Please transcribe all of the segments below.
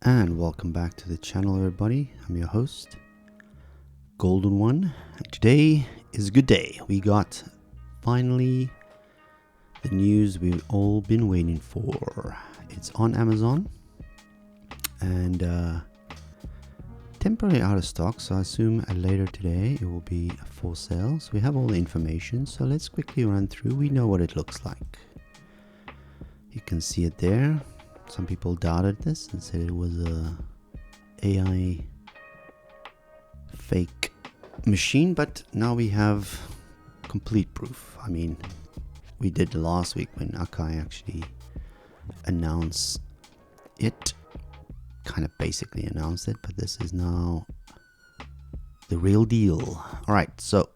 And welcome back to the channel, everybody. I'm your host, Golden One. Today is a good day. We got finally the news we've all been waiting for. It's on Amazon and temporarily out of stock, so I assume later today it will be for sale. So we have all the information, so let's quickly run through. We know what it looks like. You can see it there. Some people doubted this and said it was a AI fake machine, but now we have complete proof. I mean, we did last week when Akai actually announced it, kind of basically announced it, but this is now the real deal. All right, so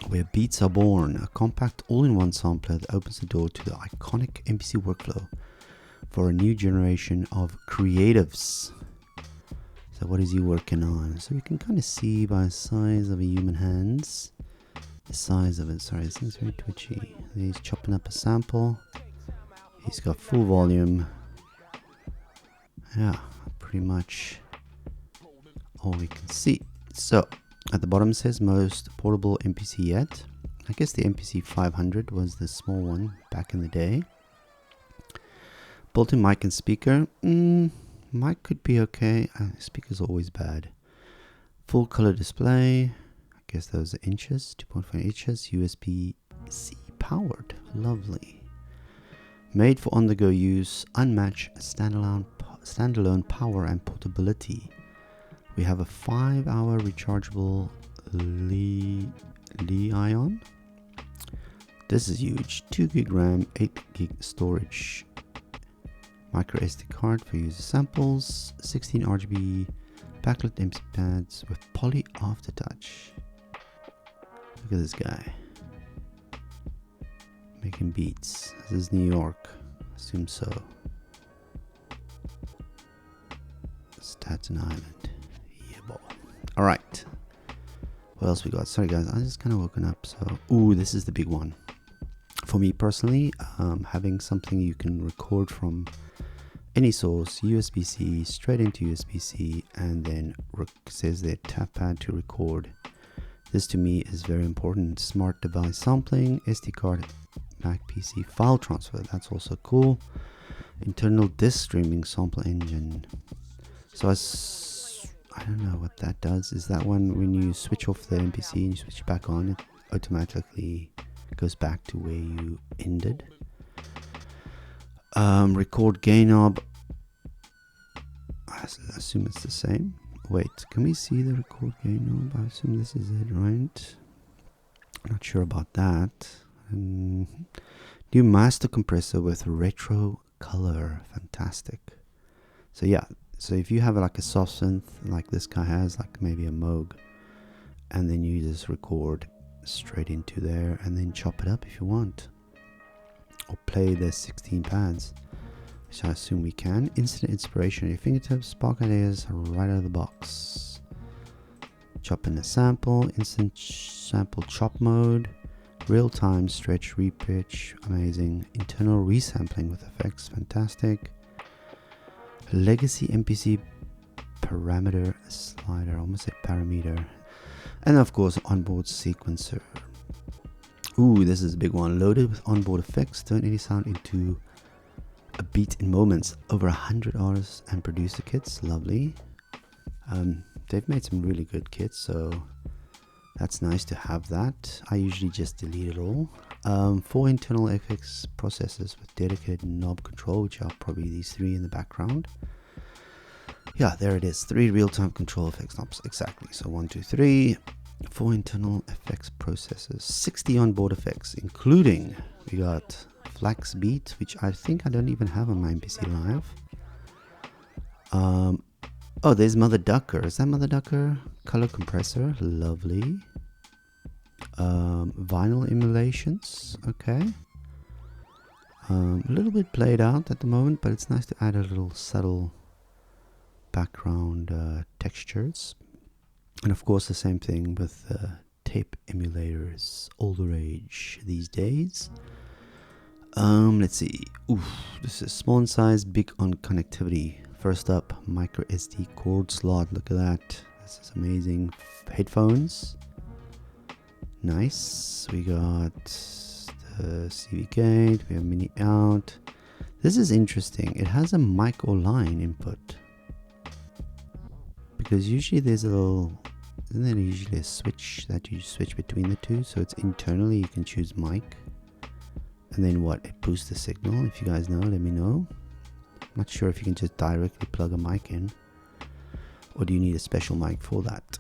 where beats are born, a compact all-in-one sampler that opens the door to the iconic MPC workflow for a new generation of creatives. So what is he working on? So we can kind of see by the size of a human hands, the size of it. Sorry, this thing's very twitchy. He's chopping up a sample. He's got full volume. Yeah, pretty much all we can see. So at the bottom it says most portable MPC yet. I guess the MPC 500 was the small one back in the day. Built-in mic and speaker. Mic could be okay. Speaker's always bad. Full color display. I guess those are inches. 2.5 inches. USB-C powered. Lovely. Made for on-the-go use. Unmatched standalone power and portability. We have a 5-hour rechargeable Li-ion. This is huge. 2 gig RAM, 8 gig storage. Micro SD card for user samples, 16 RGB backlit MC pads with poly aftertouch. Look at this guy making beats. This is New York, assume so. Staten Island, yeah, boy. All right, what else we got? Sorry guys, I just kind of woken up. So, ooh, this is the big one for me personally. Having something you can record from any source, USB-C, straight into USB-C, and then says there tap pad to record. This to me is very important. Smart device sampling, SD card, Mac PC file transfer. That's also cool. Internal disk streaming sample engine. So I don't know what that does. Is that when you switch off the MPC and you switch back on, it automatically goes back to where you ended? Record gain knob. I assume it's the same. Wait, can we see the record gain knob? I assume this is it, right? Not sure about that. New master compressor with retro color. Fantastic. So yeah, so if you have like a soft synth like this guy has, like maybe a Moog, and then you just record straight into there and then chop it up if you want, or play the 16 pads, which I assume we can. Instant inspiration at your fingertips, spark ideas right out of the box. Chop in a sample, instant sample chop mode, real-time stretch repitch, amazing. Internal resampling with effects, fantastic. Legacy MPC parameter slider, almost said parameter. And of course onboard sequencer. Ooh, this is a big one. Loaded with onboard effects, turn any sound into a beat in moments. Over 100 artists and producer kits. Lovely. They've made some really good kits, so that's nice to have that. I usually just delete it all. 4 internal FX processors with dedicated knob control, which are probably these 3 in the background. Yeah, there it is. 3 real-time control FX knobs. Exactly. So 1, 2, 3. 4 internal effects processors, 60 onboard effects, including we got Flax Beat, which I think I don't even have on my MPC Live. Oh, there's Mother Ducker. Is that Mother Ducker? Color compressor, lovely. Vinyl emulations, okay. A little bit played out at the moment, but it's nice to add a little subtle background textures. And of course the same thing with tape emulators, all the rage these days. Let's see. Oof, this is small in size, big on connectivity. First up, micro SD cord slot. Look at that. This is amazing. Headphones. Nice. We got the CV gate. We have mini out. This is interesting. It has a mic or line input. Because usually there's a little... Isn't there usually a switch that you switch between the two? So it's internally you can choose mic. And then what? It boosts the signal. If you guys know, let me know. I'm not sure if you can just directly plug a mic in. Or do you need a special mic for that?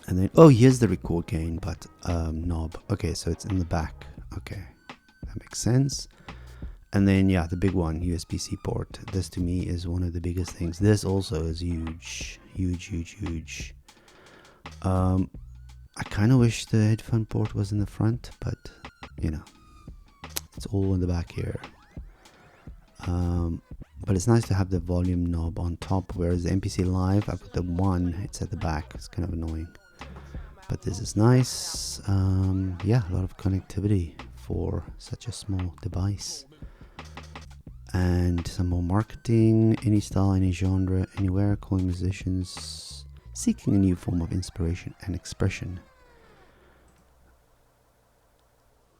And then, oh, here's the record gain but knob. Okay, so it's in the back. Okay, that makes sense. And then, yeah, the big one, USB-C port. This to me is one of the biggest things. This also is huge, huge, huge, huge. I kind of wish the headphone port was in the front, but you know, it's all in the back here. But it's nice to have the volume knob on top, whereas the MPC Live, I put the one, it's at the back. It's kind of annoying. But this is nice. Yeah, a lot of connectivity for such a small device. And some more marketing, any style, any genre, anywhere, calling musicians, seeking a new form of inspiration and expression.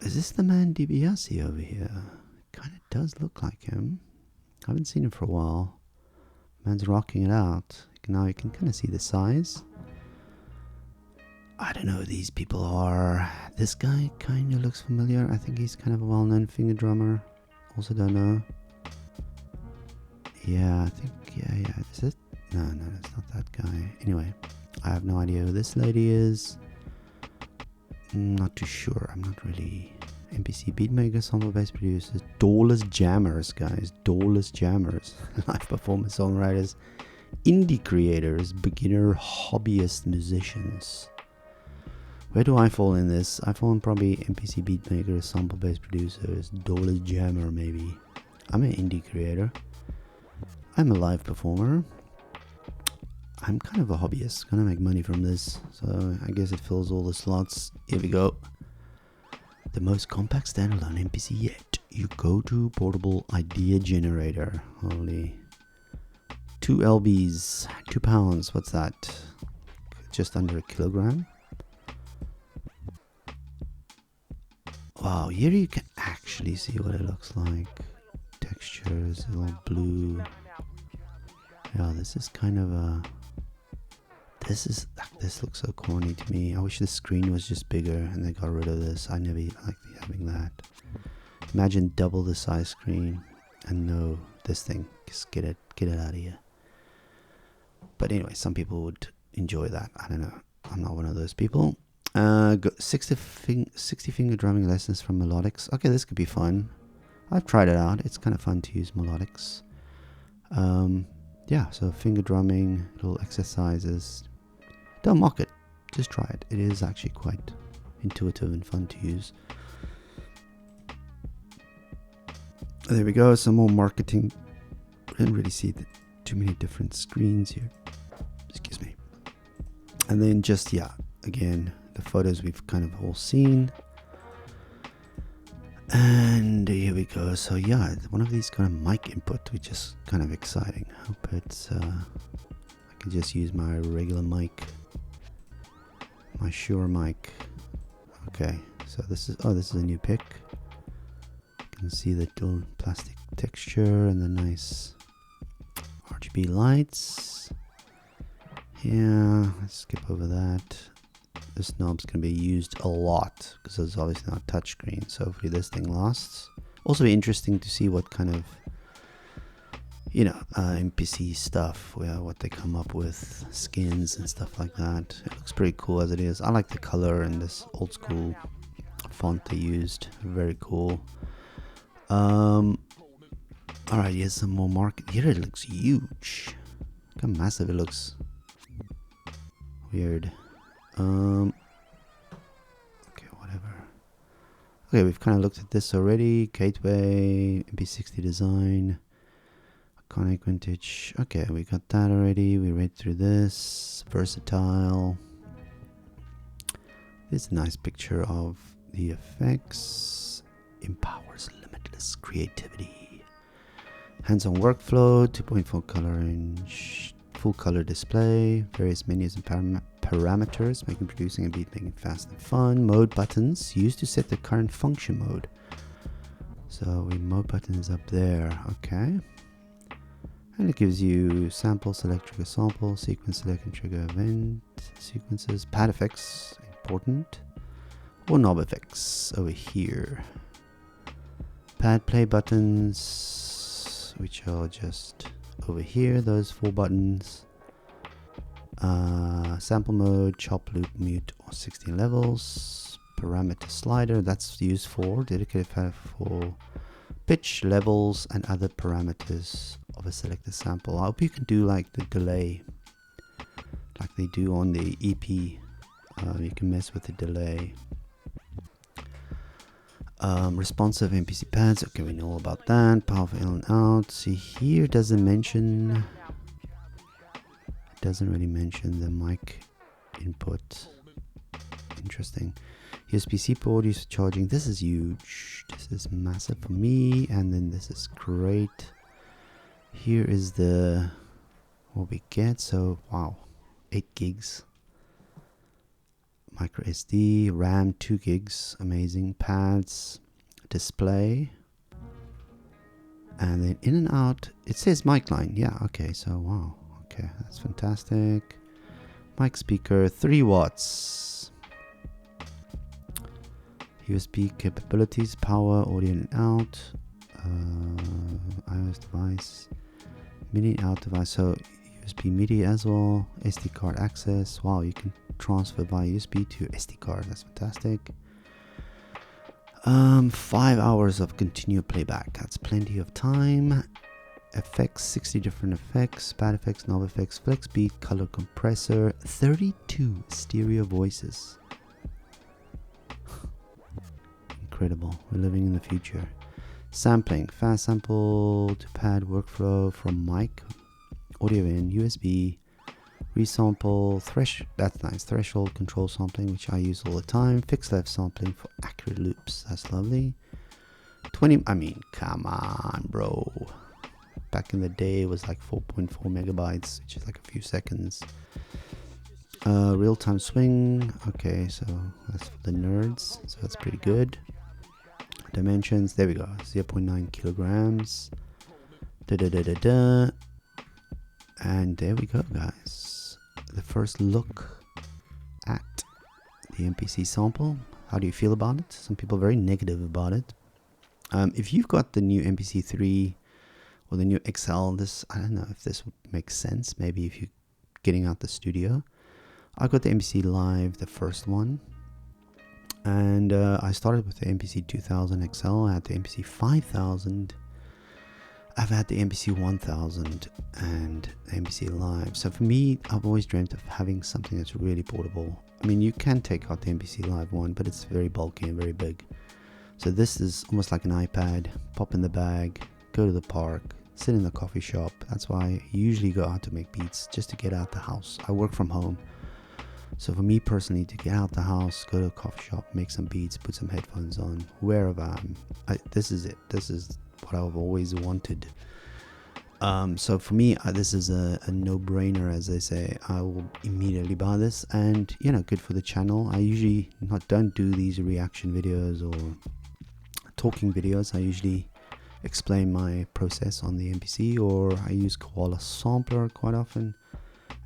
Is this the man DiBiase over here? It kind of does look like him. I haven't seen him for a while. Man's rocking it out. Now you can kind of see the size. I don't know who these people are. This guy kind of looks familiar. I think he's kind of a well-known finger drummer. Also don't know. Yeah, I think, yeah. Is it? No, it's not that guy. Anyway, I have no idea who this lady is. Not too sure. I'm not really... MPC beatmaker, sample bass producers, doorless jammers, guys. Doorless jammers. Live performance songwriters, indie creators, beginner hobbyist musicians. Where do I fall in this? I fall in probably MPC beatmaker, sample bass producers, doorless jammer maybe. I'm an indie creator. I'm a live performer. I'm kind of a hobbyist. Gonna make money from this. So I guess it fills all the slots. Here we go. The most compact standalone MPC yet. You go to portable idea generator. Holy. 2 lbs. 2 pounds. What's that? Just under a kilogram. Wow. Here you can actually see what it looks like. Textures. All blue. Yeah, this is kind of a... This looks so corny to me. I wish the screen was just bigger and they got rid of this. I never liked having that. Imagine double the size screen and no, this thing. Just get it out of here. But anyway, some people would enjoy that. I don't know. I'm not one of those people. 60 finger drumming lessons from Melodics. Okay, this could be fun. I've tried it out. It's kind of fun to use Melodics. Yeah, so finger drumming, little exercises. Don't mock it, just try it. It is actually quite intuitive and fun to use. There we go, some more marketing. I didn't really see too many different screens here. Excuse me. And then just, yeah, again, the photos we've kind of all seen. And here we go. So yeah, one of these got a mic input, which is kind of exciting. I hope it's, I can just use my regular mic. My Shure mic. Okay, so this is a new pick. You can see the little plastic texture and the nice RGB lights. Yeah, let's skip over that. This knob's going to be used a lot because it's obviously not touchscreen, so hopefully this thing lasts. Also be interesting to see what kind of, you know, MPC stuff, what they come up with, skins and stuff like that. It looks pretty cool as it is. I like the color and this old school font they used. Very cool. Alright, here's some more market. Here it looks huge. Look how massive it looks. Weird. Okay, whatever. Okay, we've kind of looked at this already. Gateway, MP60 design, iconic vintage. Okay, we got that already. We read through this. Versatile. This is a nice picture of the effects. Empowers limitless creativity. Hands-on workflow, 2.4 color range, full color display, various menus and parameters, making producing and beat making fast and fun. Mode buttons used to set the current function mode. So we mode button is up there, okay. And it gives you sample, select, trigger, sample, sequence, select, and trigger event, sequences, pad effects, important, or knob effects over here. Pad play buttons, which are just over here, those 4 buttons. Sample mode, chop, loop, mute, or 16 levels. Parameter slider, that's used for dedicated for pitch, levels, and other parameters of a selected sample. I hope you can do like the delay, like they do on the EP. You can mess with the delay. Responsive MPC pads, okay, we know all about that. Powerful in and out. See here, doesn't really mention the mic input. Interesting. USB-C port used for charging. This is huge. This is massive for me, and then this is great. Here is the what we get. So wow, 8 gigs. Micro SD, RAM 2 gigs, amazing. Pads, display, and then in and out. It says mic line. Yeah, okay. So wow, okay, that's fantastic. Mic speaker, 3 watts. USB capabilities, power, audio in and out, iOS device, MIDI out device, so USB MIDI as well, SD card access. Wow, you can transfer via USB to SD card, that's fantastic. 5 hours of continuous playback, that's plenty of time. Effects, 60 different effects, pad effects, knob effects, flex beat, color compressor, 32 stereo voices. Incredible, we're living in the future. Sampling, fast sample to pad workflow from mic, audio in, USB, resample, that's nice, threshold control sampling, which I use all the time, fixed left sampling for accurate loops, that's lovely. 20, I mean, come on, bro. Back in the day, it was like 4.4 megabytes, which is like a few seconds. Real-time swing, okay, so that's for the nerds, so that's pretty good. Dimensions, there we go, 0.9 kilograms. And there we go, guys. The first look at the MPC sample. How do you feel about it? Some people are very negative about it. If you've got the new MPC 3 or the new XL, this, I don't know if this would make sense. Maybe if you're getting out the studio. I got the MPC Live, the first one. And I started with the MPC 2000 XL. I had the MPC 5000. I've had the MPC 1000 and the MPC Live. So for me, I've always dreamt of having something that's really portable. I mean, you can take out the MPC Live one, but it's very bulky and very big. So this is almost like an iPad. Pop in the bag, go to the park, sit in the coffee shop. That's why I usually go out to make beats, just to get out the house. I work from home. So for me personally, to get out the house, go to a coffee shop, make some beats, put some headphones on, wherever this is it. This is what I've always wanted. So for me, this is a no-brainer, as they say. I will immediately buy this, and you know, good for the channel. I usually don't do these reaction videos or talking videos. I usually explain my process on the MPC, or I use Koala Sampler quite often,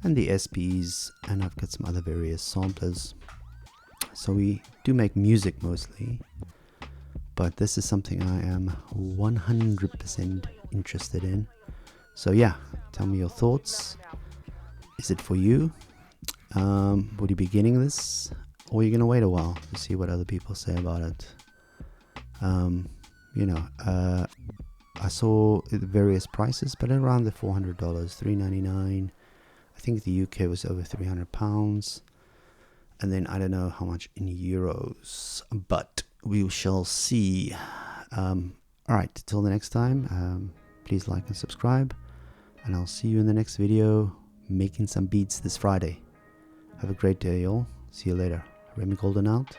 and the SPs, and I've got some other various samplers. So we do make music mostly, but this is something I am 100% interested in. So yeah, tell me your thoughts. Is it for you? Would you be getting this, or are you gonna wait a while to see what other people say about it? You know, I saw various prices, but around the $400, $399. I think the UK was over £300, and then I don't know how much in euros, but we shall see. All right, till the next time, please like and subscribe, and I'll see you in the next video, making some beats this Friday. Have a great day, y'all. See you later. Remy Golden out.